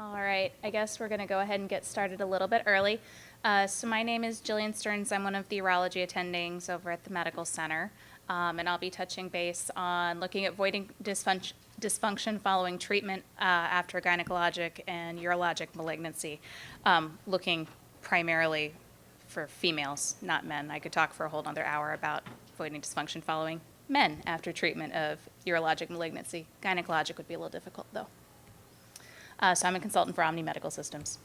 All right, I guess we're going to go ahead and get started a little bit early. So my name is Jillian Stearns. I'm one of the urology attendings over at the medical center, and I'll be touching base on looking at voiding dysfunction following treatment after gynecologic and urologic malignancy, looking primarily for females, not men. I could talk for a whole other hour about voiding dysfunction following men after treatment of urologic malignancy. Gynecologic would be a little difficult, though. So I'm a consultant for Omni Medical Systems.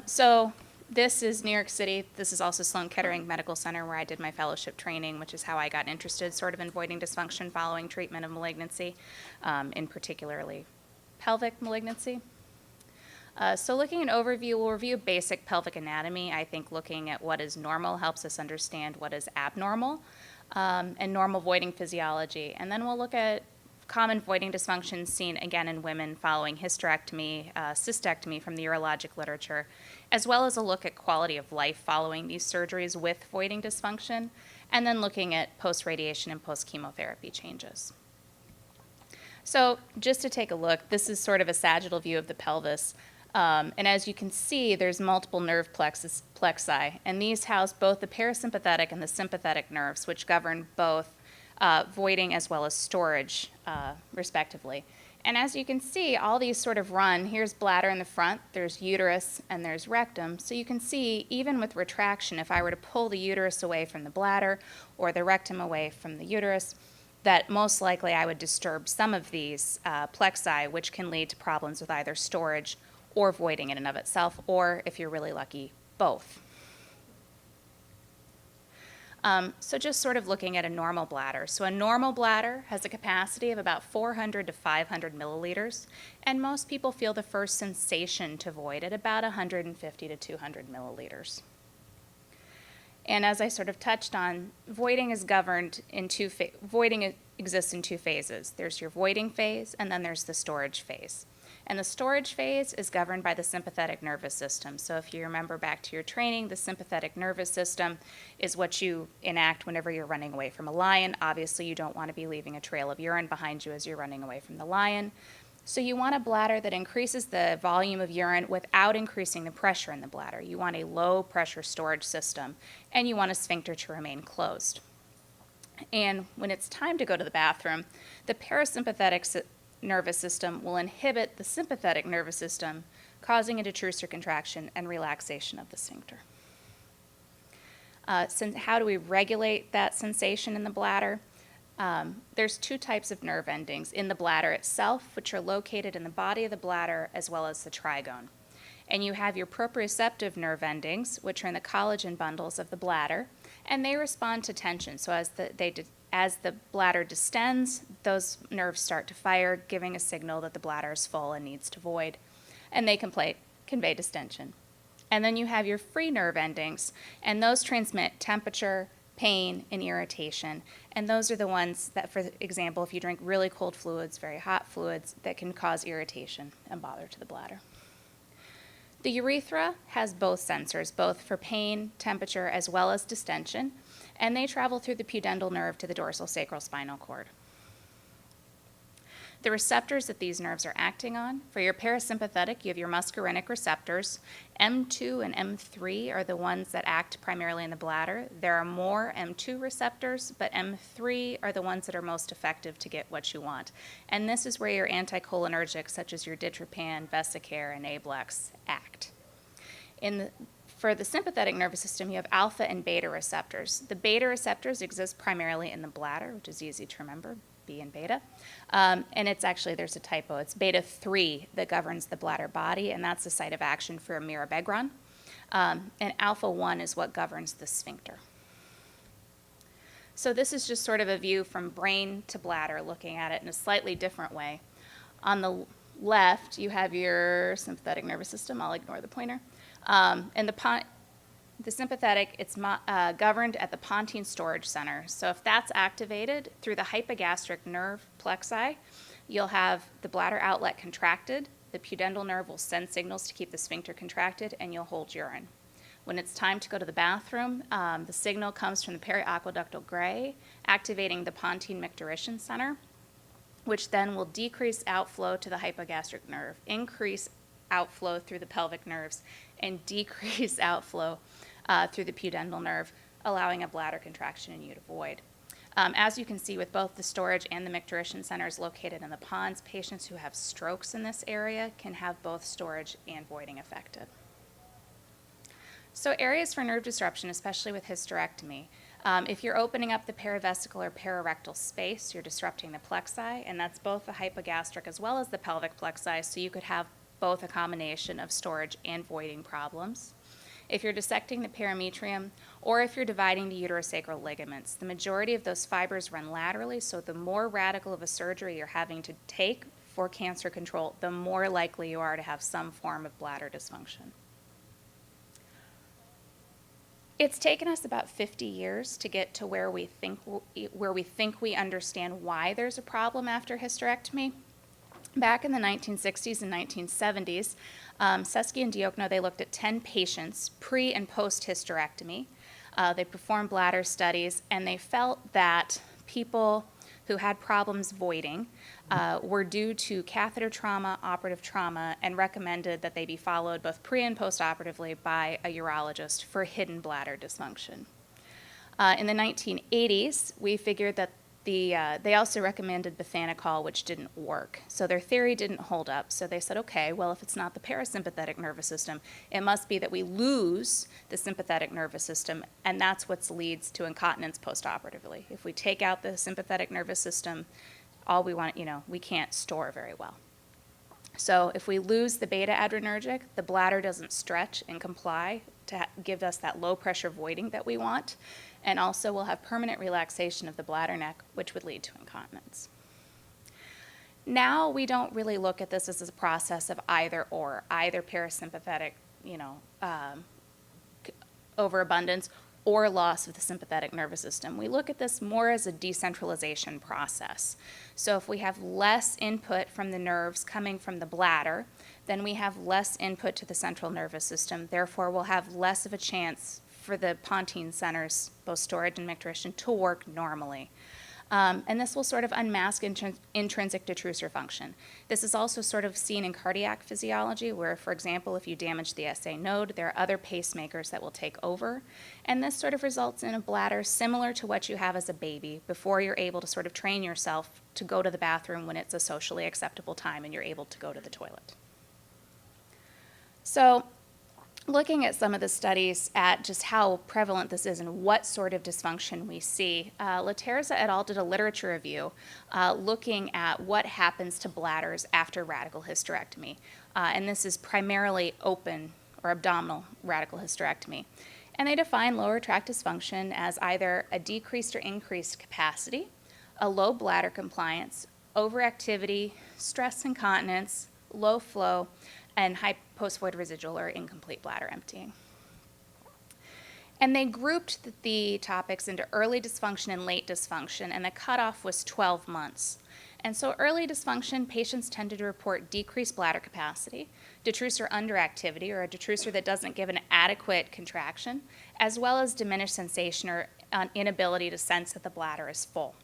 So this is New York City. This is also Sloan Kettering Medical Center, where I did my fellowship training, which is how I got interested sort of in voiding dysfunction following treatment of malignancy, in particularly pelvic malignancy. So looking at overview, we'll review basic pelvic anatomy. I think looking at what is normal helps us understand what is abnormal, and normal voiding physiology. And then we'll look at common voiding dysfunction seen again in women following hysterectomy, cystectomy from the urologic literature, as well as a look at quality of life following these surgeries with voiding dysfunction, and then looking at post-radiation and post-chemotherapy changes. So just to take a look, this is sort of a sagittal view of the pelvis. And as you can see, there's multiple nerve plexi, and these house both the parasympathetic and the sympathetic nerves, which govern both voiding as well as storage, respectively. And as you can see, all these sort of run. Here's bladder in the front, there's uterus, and there's rectum. So you can see, even with retraction, if I were to pull the uterus away from the bladder or the rectum away from the uterus, that most likely I would disturb some of these plexi, which can lead to problems with either storage or voiding in and of itself, or, if you're really lucky, both. So just sort of looking at a normal bladder. So a normal bladder has a capacity of about 400 to 500 milliliters, and most people feel the first sensation to void at about 150 to 200 milliliters. And as I sort of touched on, voiding is governed in voiding exists in two phases. There's your voiding phase, and then there's the storage phase. And the storage phase is governed by the sympathetic nervous system. So if you remember back to your training, the sympathetic nervous system is what you enact whenever you're running away from a lion. Obviously, you don't want to be leaving a trail of urine behind you as you're running away from the lion. So you want a bladder that increases the volume of urine without increasing the pressure in the bladder. You want a low pressure storage system, and you want a sphincter to remain closed. And when it's time to go to the bathroom, the parasympathetic nervous system will inhibit the sympathetic nervous system, causing a detrusor contraction and relaxation of the sphincter. How do we regulate that sensation in the bladder? There's two types of nerve endings in the bladder itself, which are located in the body of the bladder as well as the trigone. And you have your proprioceptive nerve endings, which are in the collagen bundles of the bladder, and they respond to tension. So as the bladder distends, those nerves start to fire, giving a signal that the bladder is full and needs to void, and they convey distension. And then you have your free nerve endings, and those transmit temperature, pain, and irritation. And those are the ones that, for example, if you drink really cold fluids, very hot fluids, that can cause irritation and bother to the bladder. The urethra has both sensors, both for pain, temperature, as well as distension, and they travel through the pudendal nerve to the dorsal sacral spinal cord. The receptors that these nerves are acting on, for your parasympathetic, you have your muscarinic receptors. M2 and M3 are the ones that act primarily in the bladder. There are more M2 receptors, but M3 are the ones that are most effective to get what you want. And this is where your anticholinergics, such as your ditropan, Vesicare, and Ablex, act. For the sympathetic nervous system, you have alpha and beta receptors. The beta receptors exist primarily in the bladder, which is easy to remember, B and beta. And it's actually, there's a typo, it's beta 3 that governs the bladder body, and that's the site of action for mirabegron. And alpha 1 is what governs the sphincter. So this is just sort of a view from brain to bladder, looking at it in a slightly different way. On the left, you have your sympathetic nervous system. I'll ignore the pointer. And the sympathetic, it's governed at the pontine storage center. So if that's activated through the hypogastric nerve plexi, you'll have the bladder outlet contracted, the pudendal nerve will send signals to keep the sphincter contracted, and you'll hold urine. When it's time to go to the bathroom, the signal comes from the periaqueductal gray, activating the pontine micturition center, which then will decrease outflow to the hypogastric nerve, increase outflow through the pelvic nerves, and decrease outflow through the pudendal nerve, allowing a bladder contraction and to void. As you can see with both the storage and the micturition centers located in the pons, patients who have strokes in this area can have both storage and voiding affected. So areas for nerve disruption, especially with hysterectomy, if you're opening up the peravesical or pararectal space, you're disrupting the plexi, and that's both the hypogastric as well as the pelvic plexi, so you could have both a combination of storage and voiding problems. If you're dissecting the parametrium, or if you're dividing the uterosacral ligaments, the majority of those fibers run laterally, so the more radical of a surgery you're having to take for cancer control, the more likely you are to have some form of bladder dysfunction. It's taken us about 50 years to get to where we think we understand why there's a problem after hysterectomy. Back in the 1960s and 1970s, Seski and Diokno, they looked at 10 patients pre and post hysterectomy. They performed bladder studies, and they felt that people who had problems voiding were due to catheter trauma, operative trauma, and recommended that they be followed both pre and post-operatively by a urologist for hidden bladder dysfunction. In the 1980s, we figured that they also recommended bethanechol, which didn't work. So their theory didn't hold up. So they said, okay, well, if it's not the parasympathetic nervous system, it must be that we lose the sympathetic nervous system, and that's what leads to incontinence postoperatively. If we take out the sympathetic nervous system, all we want, we can't store very well. So if we lose the beta adrenergic, the bladder doesn't stretch and comply to give us that low pressure voiding that we want, and also we'll have permanent relaxation of the bladder neck, which would lead to incontinence. Now we don't really look at this as a process of either parasympathetic, overabundance or loss of the sympathetic nervous system. We look at this more as a decentralization process. So if we have less input from the nerves coming from the bladder, then we have less input to the central nervous system. Therefore, we'll have less of a chance for the pontine centers, both storage and micturition, to work normally. And this will sort of unmask intrinsic detrusor function. This is also sort of seen in cardiac physiology, where, for example, if you damage the SA node, there are other pacemakers that will take over. And this sort of results in a bladder similar to what you have as a baby before you're able to sort of train yourself to go to the bathroom when it's a socially acceptable time and you're able to go to the toilet. So, looking at some of the studies at just how prevalent this is and what sort of dysfunction we see, Laterza et al. Did a literature review looking at what happens to bladders after radical hysterectomy. And this is primarily open or abdominal radical hysterectomy. And they define lower tract dysfunction as either a decreased or increased capacity, a low bladder compliance, overactivity, stress incontinence, low flow, and high post-void residual or incomplete bladder emptying. And they grouped the topics into early dysfunction and late dysfunction, and the cutoff was 12 months. And so early dysfunction, patients tended to report decreased bladder capacity, detrusor underactivity, or a detrusor that doesn't give an adequate contraction, as well as diminished sensation or an inability to sense that the bladder is full.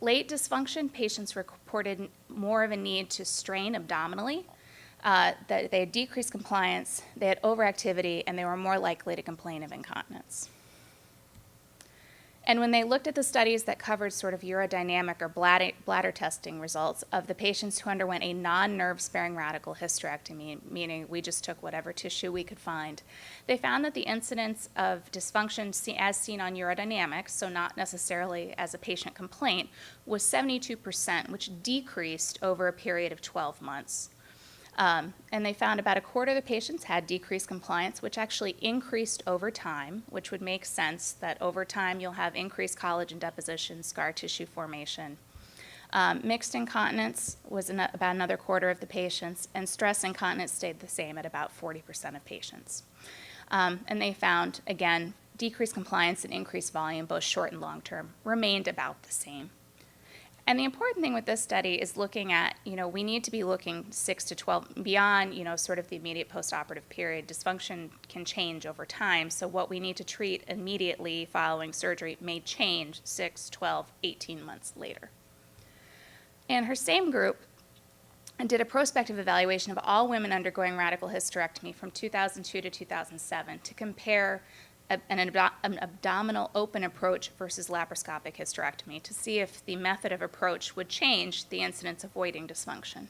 Late dysfunction, patients reported more of a need to strain abdominally, that they had decreased compliance, they had overactivity, and they were more likely to complain of incontinence. And when they looked at the studies that covered sort of urodynamic or bladder testing results of the patients who underwent a non-nerve sparing radical hysterectomy, meaning we just took whatever tissue we could find, they found that the incidence of dysfunction as seen on urodynamics, so not necessarily as a patient complaint, was 72%, which decreased over a period of 12 months. And they found about a quarter of the patients had decreased compliance, which actually increased over time, which would make sense that over time you'll have increased collagen deposition, scar tissue formation. Mixed incontinence was about another quarter of the patients, and stress incontinence stayed the same at about 40% of patients. And they found, again, decreased compliance and increased volume, both short and long term, remained about the same. And the important thing with this study is looking at, we need to be looking 6 to 12, beyond, sort of the immediate postoperative period. Dysfunction can change over time, so what we need to treat immediately following surgery may change 6, 12, 18 months later. And her same group did a prospective evaluation of all women undergoing radical hysterectomy from 2002 to 2007 to compare an abdominal open approach versus laparoscopic hysterectomy to see if the method of approach would change the incidence of voiding dysfunction.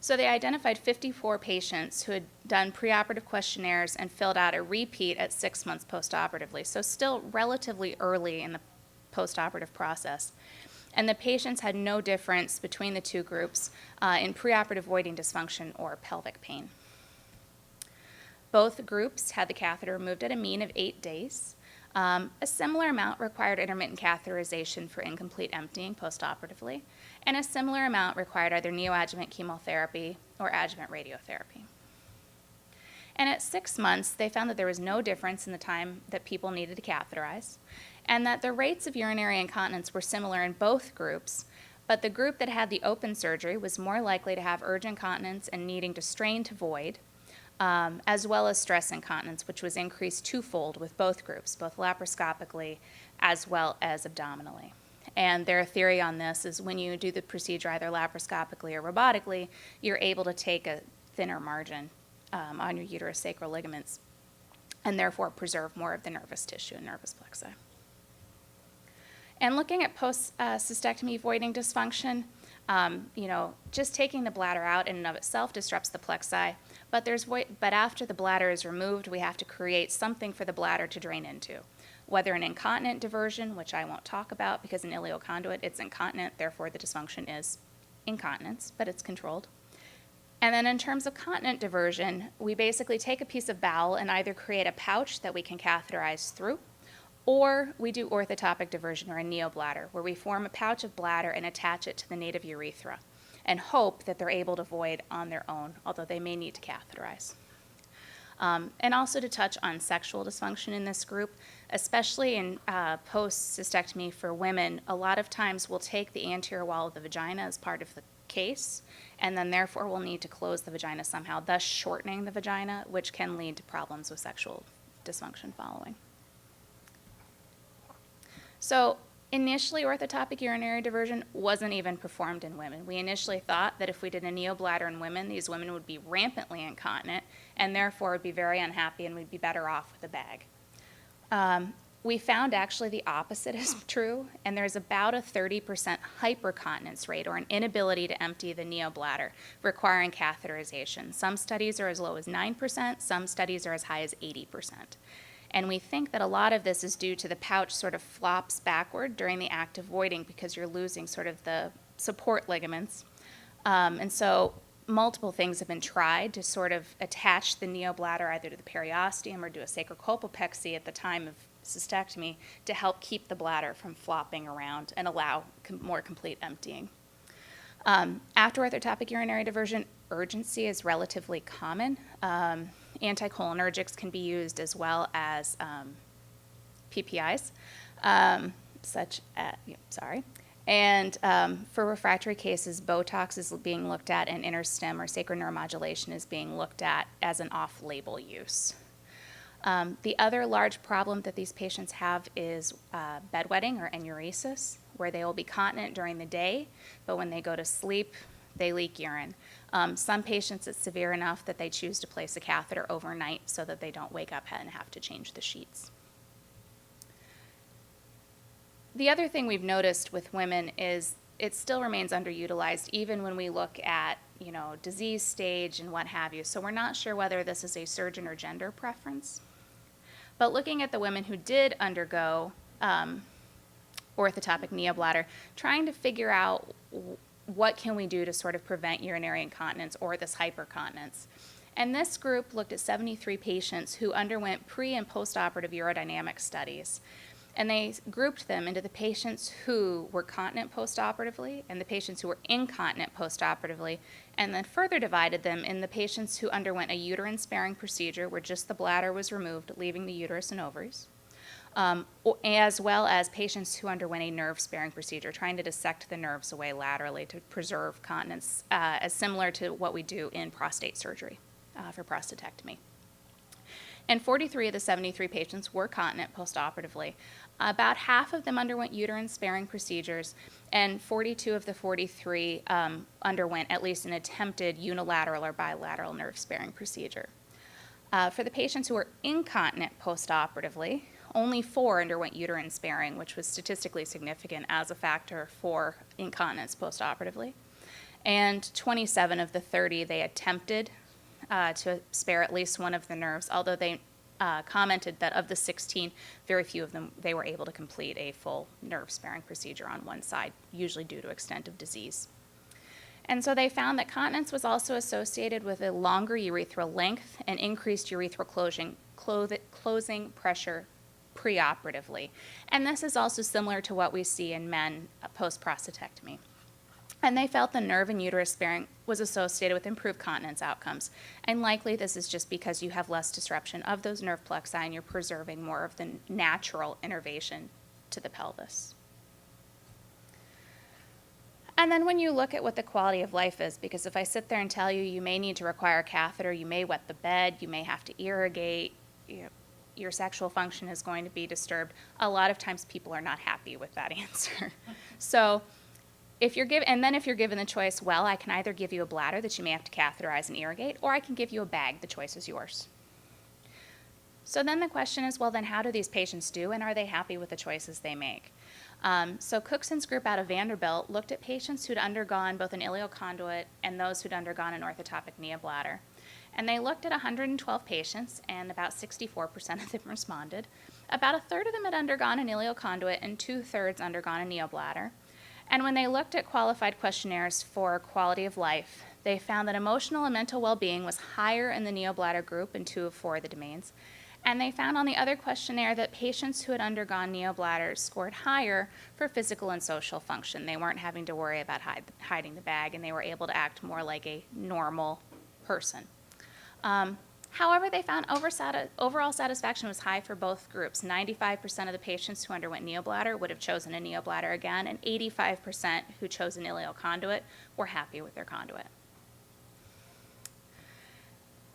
So they identified 54 patients who had done preoperative questionnaires and filled out a repeat at 6 months postoperatively, so still relatively early in the postoperative process. And the patients had no difference between the two groups in preoperative voiding dysfunction or pelvic pain. Both groups had the catheter removed at a mean of 8 days. A similar amount required intermittent catheterization for incomplete emptying postoperatively, and a similar amount required either neoadjuvant chemotherapy or adjuvant radiotherapy. And at 6 months, they found that there was no difference in the time that people needed to catheterize, and that the rates of urinary incontinence were similar in both groups, but the group that had the open surgery was more likely to have urge incontinence and needing to strain to void, as well as stress incontinence, which was increased twofold with both groups, both laparoscopically as well as abdominally. And their theory on this is when you do the procedure either laparoscopically or robotically, you're able to take a thinner margin on your uterus sacral ligaments and therefore preserve more of the nervous tissue and nervous plexi. And looking at post-cystectomy voiding dysfunction, just taking the bladder out in and of itself disrupts the plexi, but after the bladder is removed, we have to create something for the bladder to drain into, whether an incontinent diversion, which I won't talk about because in ileoconduit it's incontinent, therefore the dysfunction is incontinence, but it's controlled. And then in terms of continent diversion, we basically take a piece of bowel and either create a pouch that we can catheterize through, or we do orthotopic diversion or a neobladder, where we form a pouch of bladder and attach it to the native urethra and hope that they're able to void on their own, although they may need to catheterize. And also to touch on sexual dysfunction in this group, especially in post-cystectomy for women, a lot of times we'll take the anterior wall of the vagina as part of the case, and then therefore we'll need to close the vagina somehow, thus shortening the vagina, which can lead to problems with sexual dysfunction following. So initially, orthotopic urinary diversion wasn't even performed in women. We initially thought that if we did a neobladder in women, these women would be rampantly incontinent and therefore would be very unhappy and we'd be better off with a bag. We found actually the opposite is true, and there's about a 30% hypercontinence rate, or an inability to empty the neobladder, requiring catheterization. Some studies are as low as 9%, some studies are as high as 80%. And we think that a lot of this is due to the pouch sort of flops backward during the act of voiding because you're losing sort of the support ligaments. And so multiple things have been tried to sort of attach the neobladder either to the periosteum or do a sacrocolpopexy at the time of cystectomy to help keep the bladder from flopping around and allow more complete emptying. After orthotopic urinary diversion, urgency is relatively common. Anticholinergics can be used as well as PPIs, And for refractory cases, Botox is being looked at, and interstim or sacral neuromodulation is being looked at as an off-label use. The other large problem that these patients have is bedwetting or enuresis, where they will be continent during the day, but when they go to sleep, they leak urine. Some patients, it's severe enough that they choose to place a catheter overnight so that they don't wake up and have to change the sheets. The other thing we've noticed with women is it still remains underutilized even when we look at, disease stage and what have you. So we're not sure whether this is a surgeon or gender preference. But looking at the women who did undergo orthotopic neobladder, trying to figure out what can we do to sort of prevent urinary incontinence or this hypercontinence. And this group looked at 73 patients who underwent pre- and post-operative urodynamic studies. And they grouped them into the patients who were continent postoperatively and the patients who were incontinent postoperatively, and then further divided them in the patients who underwent a uterine-sparing procedure where just the bladder was removed, leaving the uterus and ovaries, as well as patients who underwent a nerve-sparing procedure, trying to dissect the nerves away laterally to preserve continence, as similar to what we do in prostate surgery for prostatectomy. And 43 of the 73 patients were continent postoperatively. About half of them underwent uterine-sparing procedures, and 42 of the 43 underwent at least an attempted unilateral or bilateral nerve-sparing procedure. For the patients who were incontinent postoperatively, only 4 underwent uterine sparing, which was statistically significant as a factor for incontinence postoperatively. And 27 of the 30, they attempted to spare at least one of the nerves, although they commented that of the 16, very few of them, they were able to complete a full nerve-sparing procedure on one side, usually due to extent of disease. And so they found that continence was also associated with a longer urethral length and increased urethral closing pressure preoperatively. And this is also similar to what we see in men post-prostatectomy. And they felt the nerve and uterus sparing was associated with improved continence outcomes. And likely this is just because you have less disruption of those nerve plexi and you're preserving more of the natural innervation to the pelvis. And then when you look at what the quality of life is, because if I sit there and tell you you may need to require a catheter, you may wet the bed, you may have to irrigate, your sexual function is going to be disturbed, a lot of times people are not happy with that answer. So if you're given the choice, well, I can either give you a bladder that you may have to catheterize and irrigate, or I can give you a bag. The choice is yours. So then the question is, well, then how do these patients do, and are they happy with the choices they make? So Cookson's group out of Vanderbilt looked at patients who'd undergone both an ileoconduit and those who'd undergone an orthotopic neobladder. And they looked at 112 patients, and about 64% of them responded. About a third of them had undergone an ileoconduit, and 2/3 undergone a neobladder. And when they looked at qualified questionnaires for quality of life, they found that emotional and mental well-being was higher in the neobladder group in 2 of 4 of the domains. And they found on the other questionnaire that patients who had undergone neobladders scored higher for physical and social function. They weren't having to worry about hiding the bag, and they were able to act more like a normal person. However, they found overall satisfaction was high for both groups. 95% of the patients who underwent neobladder would have chosen a neobladder again, and 85% who chose an ileoconduit were happy with their conduit.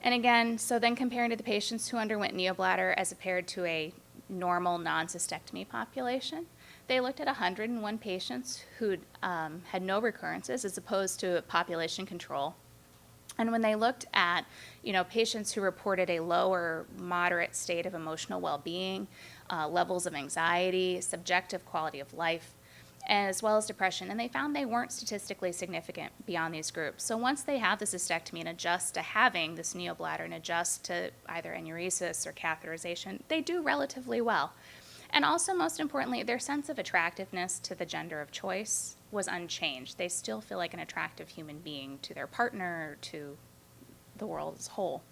And again, so then comparing to the patients who underwent neobladder as compared to a normal non-cystectomy population, they looked at 101 patients who had no recurrences as opposed to a population control. And when they looked at, patients who reported a low or moderate state of emotional well-being, levels of anxiety, subjective quality of life, as well as depression, and they found they weren't statistically significant beyond these groups. So once they have the cystectomy and adjust to having this neobladder and adjust to either enuresis or catheterization, they do relatively well. And also, most importantly, their sense of attractiveness to the gender of choice was unchanged. They still feel like an attractive human being to their partner, to the world as a whole.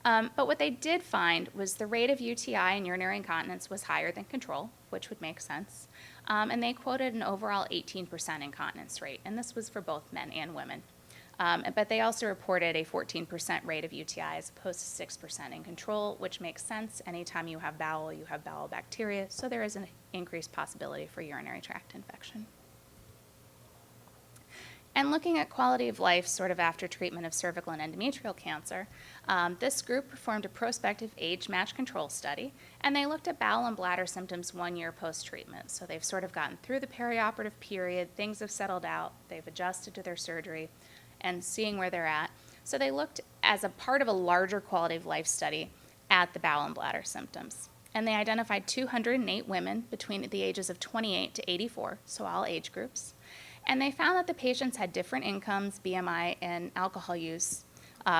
But what they did find was the rate of UTI and urinary incontinence was higher than control, which would make sense. And they quoted an overall 18% incontinence rate, and this was for both men and women. But they also reported a 14% rate of UTI as opposed to 6% in control, which makes sense. Anytime you have bowel bacteria, so there is an increased possibility for urinary tract infection. And looking at quality of life sort of after treatment of cervical and endometrial cancer, this group performed a prospective age-matched control study, and they looked at bowel and bladder symptoms 1 year post-treatment. So they've sort of gotten through the perioperative period, things have settled out, they've adjusted to their surgery, and seeing where they're at. So they looked as a part of a larger quality of life study at the bowel and bladder symptoms. And they identified 208 women between the ages of 28 to 84, so all age groups. And they found that the patients had different incomes, BMI, and alcohol use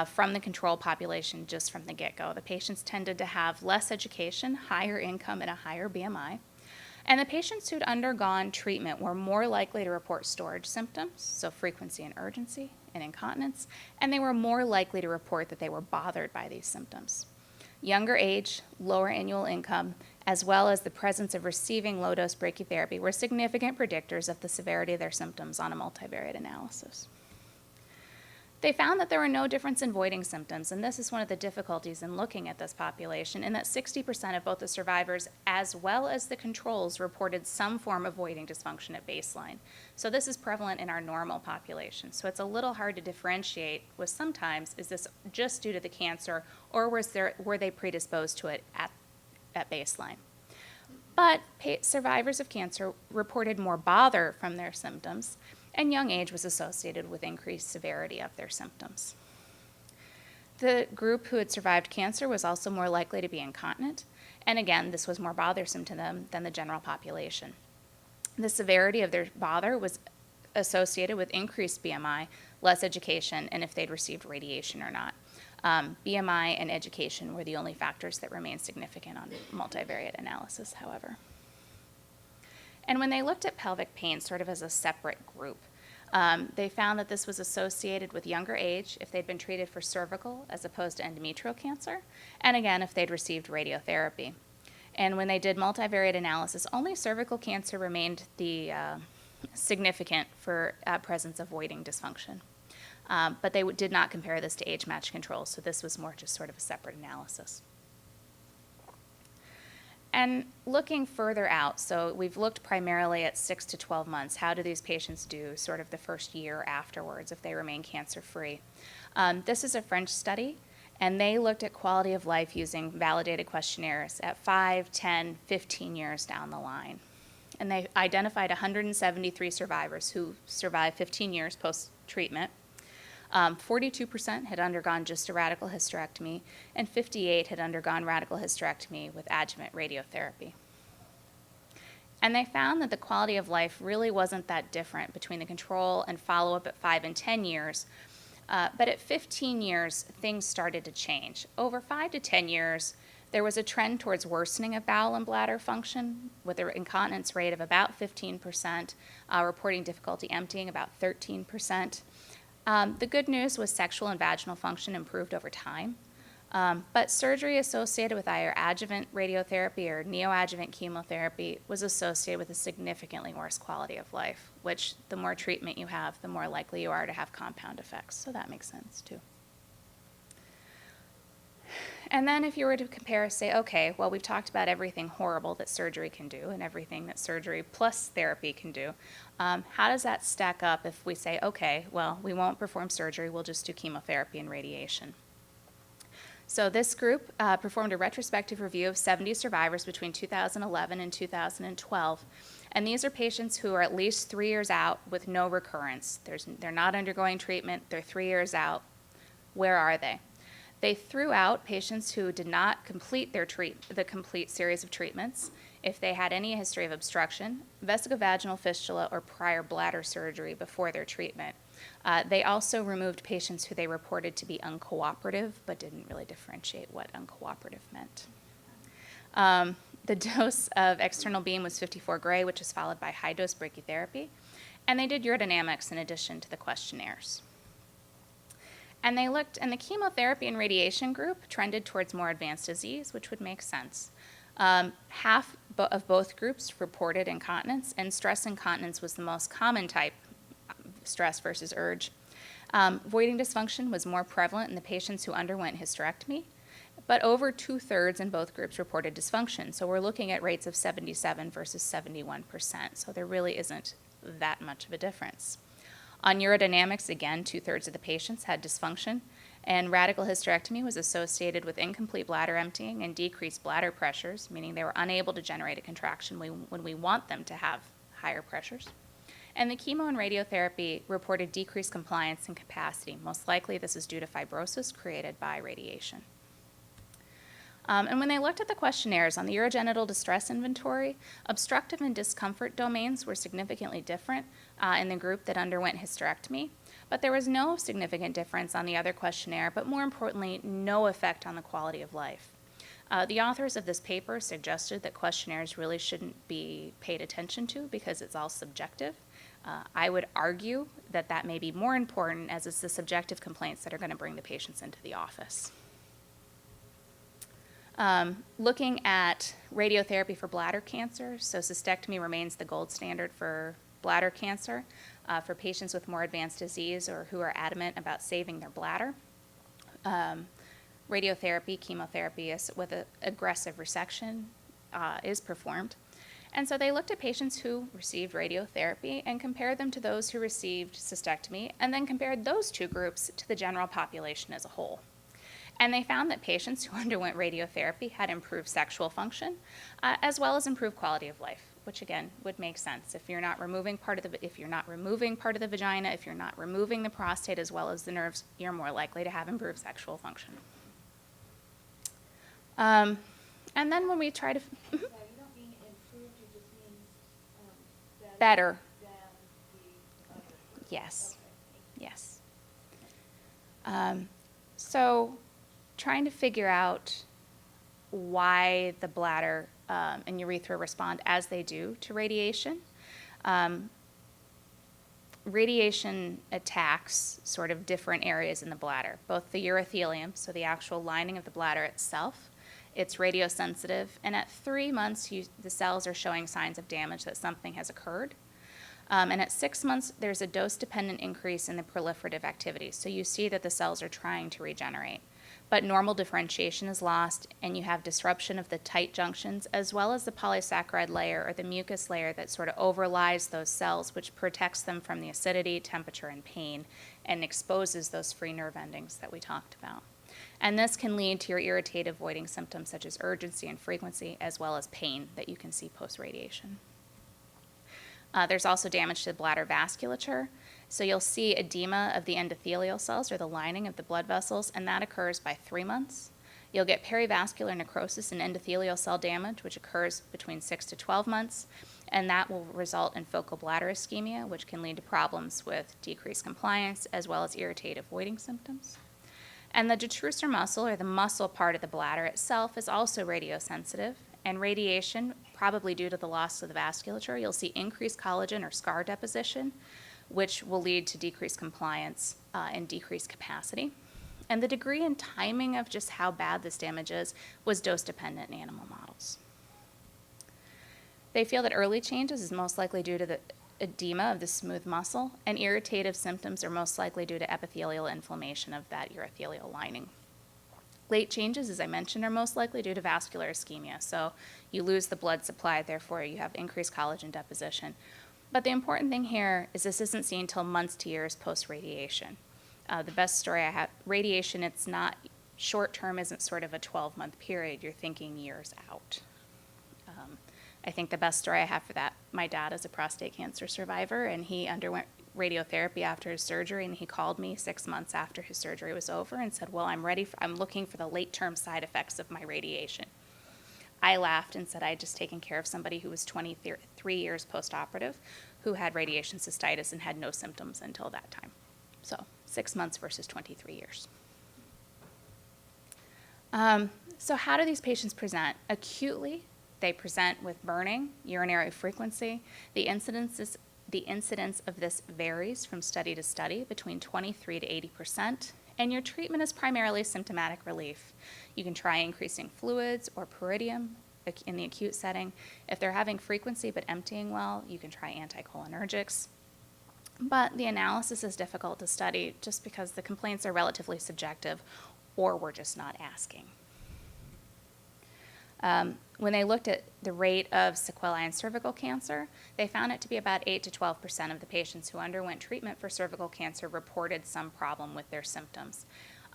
from the control population just from the get-go. The patients tended to have less education, higher income, and a higher BMI. And the patients who'd undergone treatment were more likely to report storage symptoms, so frequency and urgency, and incontinence, and they were more likely to report that they were bothered by these symptoms. Younger age, lower annual income, as well as the presence of receiving low-dose brachytherapy were significant predictors of the severity of their symptoms on a multivariate analysis. They found that there were no difference in voiding symptoms, and this is one of the difficulties in looking at this population, in that 60% of both the survivors as well as the controls reported some form of voiding dysfunction at baseline. So this is prevalent in our normal population. So it's a little hard to differentiate with sometimes, is this just due to the cancer, or were they predisposed to it at baseline? But survivors of cancer reported more bother from their symptoms, and young age was associated with increased severity of their symptoms. The group who had survived cancer was also more likely to be incontinent, and again, this was more bothersome to them than the general population. The severity of their bother was associated with increased BMI, less education, and if they'd received radiation or not. BMI and education were the only factors that remained significant on multivariate analysis, however. And when they looked at pelvic pain sort of as a separate group, they found that this was associated with younger age if they'd been treated for cervical as opposed to endometrial cancer, and again, if they'd received radiotherapy. And when they did multivariate analysis, only cervical cancer remained the significant for presence of voiding dysfunction. But they did not compare this to age-matched controls, so this was more just sort of a separate analysis. And looking further out, so we've looked primarily at 6 to 12 months. How do these patients do sort of the first year afterwards if they remain cancer-free? This is a French study, and they looked at quality of life using validated questionnaires at 5, 10, 15 years down the line. And they identified 173 survivors who survived 15 years post-treatment. 42% had undergone just a radical hysterectomy, and 58 had undergone radical hysterectomy with adjuvant radiotherapy. And they found that the quality of life really wasn't that different between the control and follow-up at 5 and 10 years, but at 15 years, things started to change. Over 5 to 10 years, there was a trend towards worsening of bowel and bladder function with an incontinence rate of about 15%, reporting difficulty emptying about 13%. The good news was sexual and vaginal function improved over time, but surgery associated with either adjuvant radiotherapy or neoadjuvant chemotherapy was associated with a significantly worse quality of life, which the more treatment you have, the more likely you are to have compound effects, so that makes sense too. And then if you were to compare, say, okay, well, we've talked about everything horrible that surgery can do and everything that surgery plus therapy can do. How does that stack up if we say, okay, well, we won't perform surgery, we'll just do chemotherapy and radiation? So this group performed a retrospective review of 70 survivors between 2011 and 2012. And these are patients who are at least 3 years out with no recurrence. They're not undergoing treatment, they're 3 years out. Where are they? They threw out patients who did not complete the complete series of treatments, if they had any history of obstruction, vesicovaginal fistula, or prior bladder surgery before their treatment. They also removed patients who they reported to be uncooperative, but didn't really differentiate what uncooperative meant. The dose of external beam was 54 gray, which was followed by high-dose brachytherapy, and they did urodynamics in addition to the questionnaires. And they looked, and the chemotherapy and radiation group trended towards more advanced disease, which would make sense. Half of both groups reported incontinence, and stress incontinence was the most common type, stress versus urge. Voiding dysfunction was more prevalent in the patients who underwent hysterectomy, but over 2/3 in both groups reported dysfunction. So we're looking at rates of 77 versus 71%, so there really isn't that much of a difference. On urodynamics, again, 2/3 of the patients had dysfunction, and radical hysterectomy was associated with incomplete bladder emptying and decreased bladder pressures, meaning they were unable to generate a contraction when we want them to have higher pressures. And the chemo and radiotherapy reported decreased compliance and capacity. Most likely this is due to fibrosis created by radiation. And when they looked at the questionnaires on the urogenital distress inventory, obstructive and discomfort domains were significantly different in the group that underwent hysterectomy, but there was no significant difference on the other questionnaire, but more importantly, no effect on the quality of life. The authors of this paper suggested that questionnaires really shouldn't be paid attention to because it's all subjective. I would argue that that may be more important, as it's the subjective complaints that are going to bring the patients into the office. Looking at radiotherapy for bladder cancer, so cystectomy remains the gold standard for bladder cancer for patients with more advanced disease or who are adamant about saving their bladder. Radiotherapy, chemotherapy with an aggressive resection is performed. And so they looked at patients who received radiotherapy and compared them to those who received cystectomy, and then compared those two groups to the general population as a whole. And they found that patients who underwent radiotherapy had improved sexual function, as well as improved quality of life, which again would make sense. If you're not removing part of the vagina, if you're not removing the prostate as well as the nerves, you're more likely to have improved sexual function. And then when we try to You don't mean improved, you just mean better. than the other group. Yes. Okay. Yes. So trying to figure out why the bladder and urethra respond as they do to radiation. Radiation attacks sort of different areas in the bladder, both the urothelium, so the actual lining of the bladder itself. It's radiosensitive, and at 3 months, the cells are showing signs of damage that something has occurred. And at 6 months, there's a dose-dependent increase in the proliferative activity. So you see that the cells are trying to regenerate. But normal differentiation is lost, and you have disruption of the tight junctions, as well as the polysaccharide layer or the mucus layer that sort of overlies those cells, which protects them from the acidity, temperature, and pain, and exposes those free nerve endings that we talked about. And this can lead to your irritative voiding symptoms such as urgency and frequency, as well as pain that you can see post-radiation. There's also damage to the bladder vasculature. So you'll see edema of the endothelial cells or the lining of the blood vessels, and that occurs by 3 months. You'll get perivascular necrosis and endothelial cell damage, which occurs between 6 to 12 months, and that will result in focal bladder ischemia, which can lead to problems with decreased compliance as well as irritative voiding symptoms. And the detrusor muscle, or the muscle part of the bladder itself, is also radiosensitive, and radiation, probably due to the loss of the vasculature, you'll see increased collagen or scar deposition, which will lead to decreased compliance and decreased capacity. And the degree and timing of just how bad this damage is was dose-dependent in animal models. They feel that early changes is most likely due to the edema of the smooth muscle, and irritative symptoms are most likely due to epithelial inflammation of that urothelial lining. Late changes, as I mentioned, are most likely due to vascular ischemia, so you lose the blood supply, therefore you have increased collagen deposition. But the important thing here is this isn't seen until months to years post-radiation. The best story I have, radiation, it's not, short-term isn't sort of a 12-month period, you're thinking years out. I think the best story I have for that, my dad is a prostate cancer survivor, and he underwent radiotherapy after his surgery, and he called me 6 months after his surgery was over and said, well, I'm looking for the late-term side effects of my radiation. I laughed and said I had just taken care of somebody who was 23 years post-operative who had radiation cystitis and had no symptoms until that time. So 6 months versus 23 years. So how do these patients present? Acutely, they present with burning, urinary frequency. The incidence of this varies from study to study, between 23 to 80%, and your treatment is primarily symptomatic relief. You can try increasing fluids or peridium in the acute setting. If they're having frequency but emptying well, you can try anticholinergics. But the analysis is difficult to study just because the complaints are relatively subjective, or we're just not asking. When they looked at the rate of sequelae in cervical cancer, they found it to be about 8 to 12% of the patients who underwent treatment for cervical cancer reported some problem with their symptoms.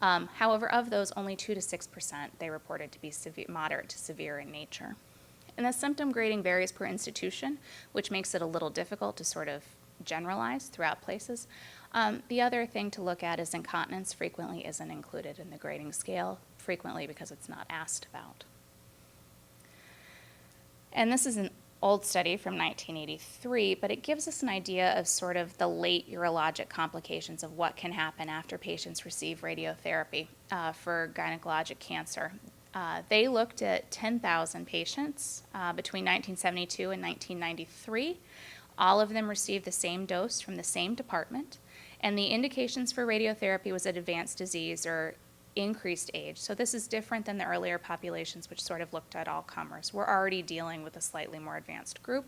However, of those, only 2 to 6% they reported to be moderate to severe in nature. And the symptom grading varies per institution, which makes it a little difficult to sort of generalize throughout places. The other thing to look at is incontinence frequently isn't included in the grading scale, frequently because it's not asked about. And this is an old study from 1983, but it gives us an idea of sort of the late urologic complications of what can happen after patients receive radiotherapy for gynecologic cancer. They looked at 10,000 patients between 1972 and 1993. All of them received the same dose from the same department, and the indications for radiotherapy was an advanced disease or increased age. So this is different than the earlier populations, which sort of looked at all comers. We're already dealing with a slightly more advanced group.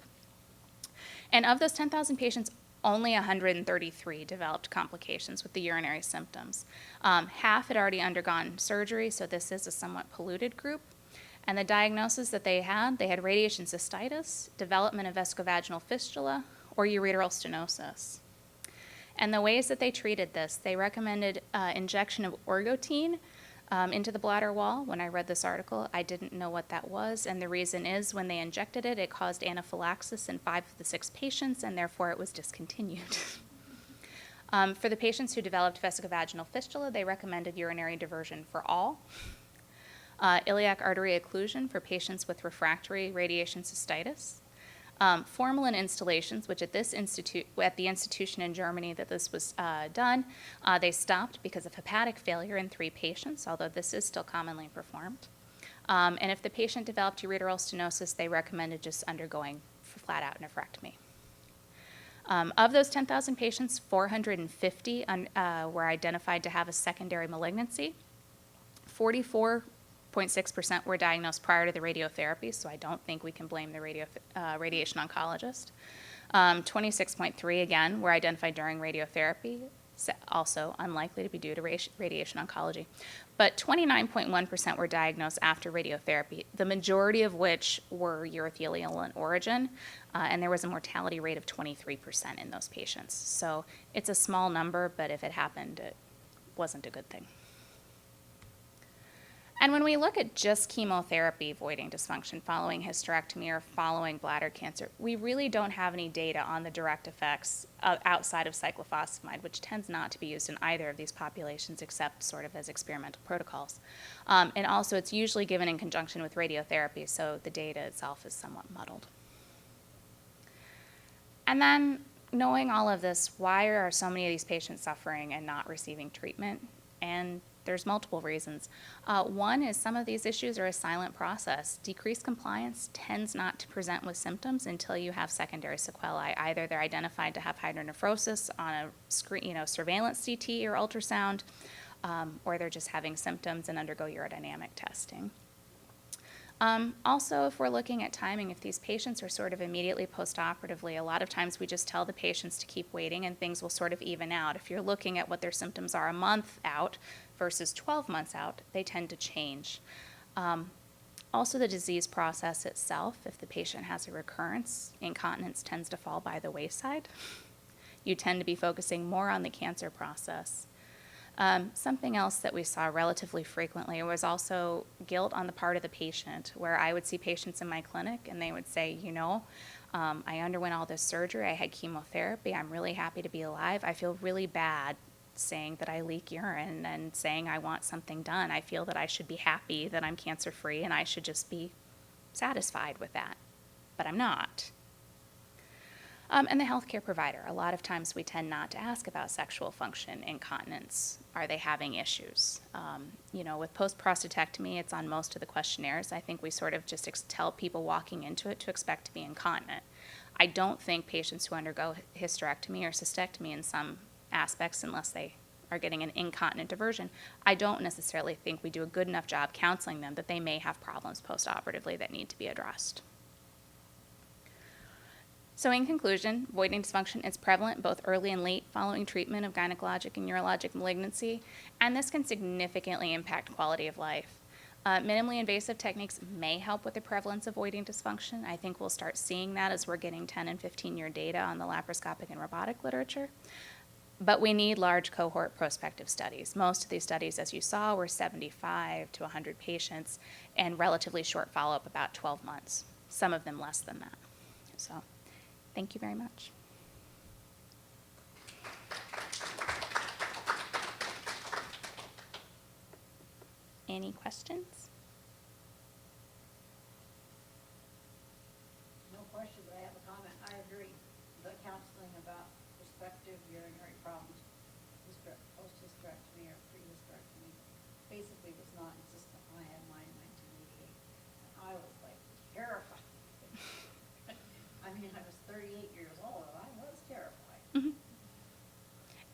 And of those 10,000 patients, only 133 developed complications with the urinary symptoms. Half had already undergone surgery, so this is a somewhat polluted group. And the diagnosis that they had radiation cystitis, development of vesicovaginal fistula, or ureteral stenosis. And the ways that they treated this, they recommended injection of orgotine into the bladder wall. When I read this article, I didn't know what that was, and the reason is when they injected it, it caused anaphylaxis in 5 of the 6 patients, and therefore it was discontinued. For the patients who developed vesicovaginal fistula, they recommended urinary diversion for all. Iliac artery occlusion for patients with refractory radiation cystitis. Formalin installations, which at the institution in Germany that this was done, they stopped because of hepatic failure in 3 patients, although this is still commonly performed. And if the patient developed ureteral stenosis, they recommended just undergoing flat-out nephrectomy. Of those 10,000 patients, 450 were identified to have a secondary malignancy. 44.6% were diagnosed prior to the radiotherapy, so I don't think we can blame the radiation oncologist. 26.3, again, were identified during radiotherapy, also unlikely to be due to radiation oncology. But 29.1% were diagnosed after radiotherapy, the majority of which were urothelial in origin, and there was a mortality rate of 23% in those patients. So it's a small number, but if it happened, it wasn't a good thing. And when we look at just chemotherapy voiding dysfunction following hysterectomy or following bladder cancer, we really don't have any data on the direct effects outside of cyclophosphamide, which tends not to be used in either of these populations except sort of as experimental protocols. And also it's usually given in conjunction with radiotherapy, so the data itself is somewhat muddled. And then knowing all of this, why are so many of these patients suffering and not receiving treatment? And there's multiple reasons. One is some of these issues are a silent process. Decreased compliance tends not to present with symptoms until you have secondary sequelae. Either they're identified to have hydronephrosis on a screen, surveillance CT or ultrasound, or they're just having symptoms and undergo urodynamic testing. Also, if we're looking at timing, if these patients are sort of immediately postoperatively, a lot of times we just tell the patients to keep waiting and things will sort of even out. If you're looking at what their symptoms are a month out versus 12 months out, they tend to change. Also, the disease process itself, if the patient has a recurrence, incontinence tends to fall by the wayside. You tend to be focusing more on the cancer process. Something else that we saw relatively frequently was also guilt on the part of the patient, where I would see patients in my clinic and they would say, I underwent all this surgery, I had chemotherapy, I'm really happy to be alive, I feel really bad saying that I leak urine and saying I want something done. I feel that I should be happy that I'm cancer-free and I should just be satisfied with that, but I'm not. And the healthcare provider. A lot of times we tend not to ask about sexual function, incontinence. Are they having issues? With post-prostatectomy, it's on most of the questionnaires. I think we sort of just tell people walking into it to expect to be incontinent. I don't think patients who undergo hysterectomy or cystectomy in some aspects, unless they are getting an incontinent diversion, I don't necessarily think we do a good enough job counseling them that they may have problems post-operatively that need to be addressed. So in conclusion, voiding dysfunction is prevalent both early and late following treatment of gynecologic and urologic malignancy, and this can significantly impact quality of life. Minimally invasive techniques may help with the prevalence of voiding dysfunction. I think we'll start seeing that as we're getting 10 and 15-year data on the laparoscopic and robotic literature. But we need large cohort prospective studies. Most of these studies, as you saw, were 75 to 100 patients and relatively short follow-up, about 12 months, some of them less than that. So. Thank you very much. Any questions? No question, but I have a comment. I agree. The counseling about prospective urinary problems, post-hysterectomy or pre-hysterectomy, basically was non-existent when I had mine in 1988. And I was like terrified. I was 38 years old, and I was terrified. Mm-hmm.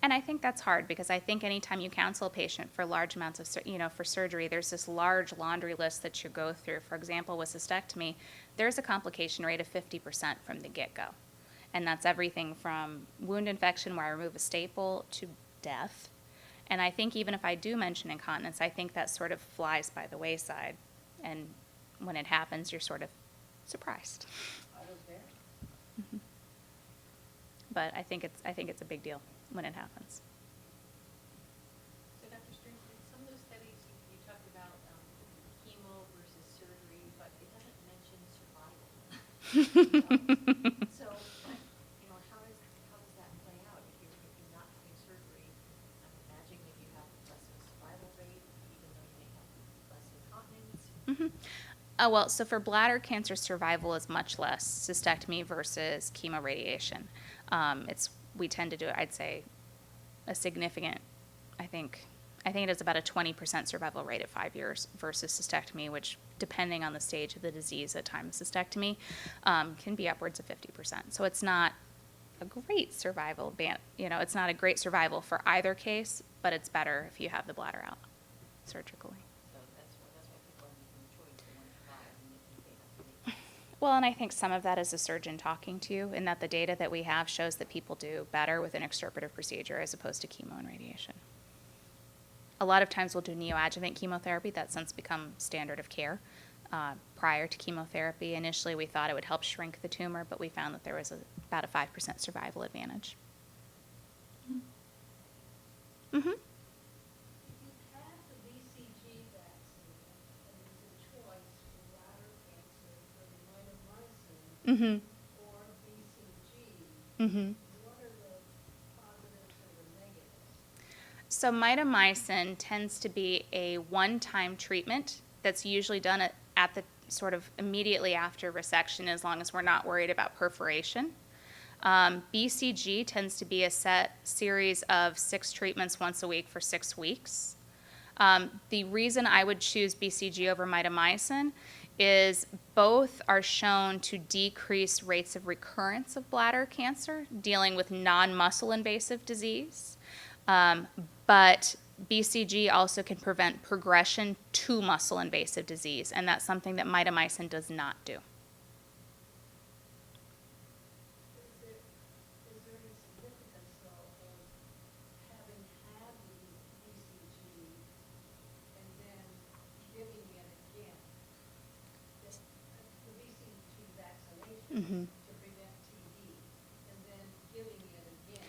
And I think that's hard because I think anytime you counsel a patient for large amounts of, for surgery, there's this large laundry list that you go through. For example, with cystectomy, there's a complication rate of 50% from the get-go. And that's everything from wound infection where I remove a staple to death. And I think even if I do mention incontinence, I think that sort of flies by the wayside. And when it happens, you're sort of surprised. I was there. But I think it's a big deal when it happens. So Dr. String, in some of those studies, you talked about chemo versus surgery, but it doesn't mention survival. So, how does that play out if you're not having surgery? I'm imagining that you have less of a survival rate, even though you may have less incontinence. Well, so for bladder cancer, survival is much less cystectomy versus chemoradiation. We tend to do, I'd say, a significant, I think it is about a 20% survival rate at 5 years versus cystectomy, which, depending on the stage of the disease at time of cystectomy, can be upwards of 50%. So it's not a great survival, it's not a great survival for either case, but it's better if you have the bladder out surgically. So that's why people are making the choice. They want to survive, and they have to make. Well, and I think some of that is a surgeon talking to you, in that the data that we have shows that people do better with an extirpative procedure as opposed to chemo and radiation. A lot of times we'll do neoadjuvant chemotherapy. That's since become standard of care. Prior to chemotherapy, initially we thought it would help shrink the tumor, but we found that there was about a 5% survival advantage. Mm-hmm. If you had the BCG vaccine, and there's a choice for bladder cancer for the mitomycin Mm-hmm. or BCG, Mm-hmm. what are the positives or the negatives? So mitomycin tends to be a one-time treatment that's usually done at the sort of immediately after resection, as long as we're not worried about perforation. BCG tends to be a set series of 6 treatments once a week for 6 weeks. The reason I would choose BCG over mitomycin is both are shown to decrease rates of recurrence of bladder cancer, dealing with non-muscle invasive disease. But BCG also can prevent progression to muscle invasive disease, and that's something that mitomycin does not do. Is there any significance, though, of having had the BCG and then giving it again? The BCG vaccination to prevent TB, and then giving it again.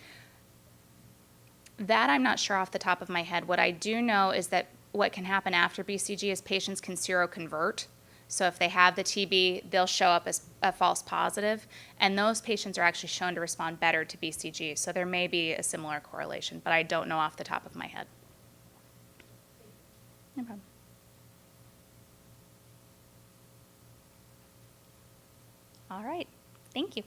That I'm not sure off the top of my head. What I do know is that what can happen after BCG is patients can seroconvert. So if they have the TB, they'll show up as a false positive, and those patients are actually shown to respond better to BCG. So there may be a similar correlation, but I don't know off the top of my head. No problem. All right. Thank you.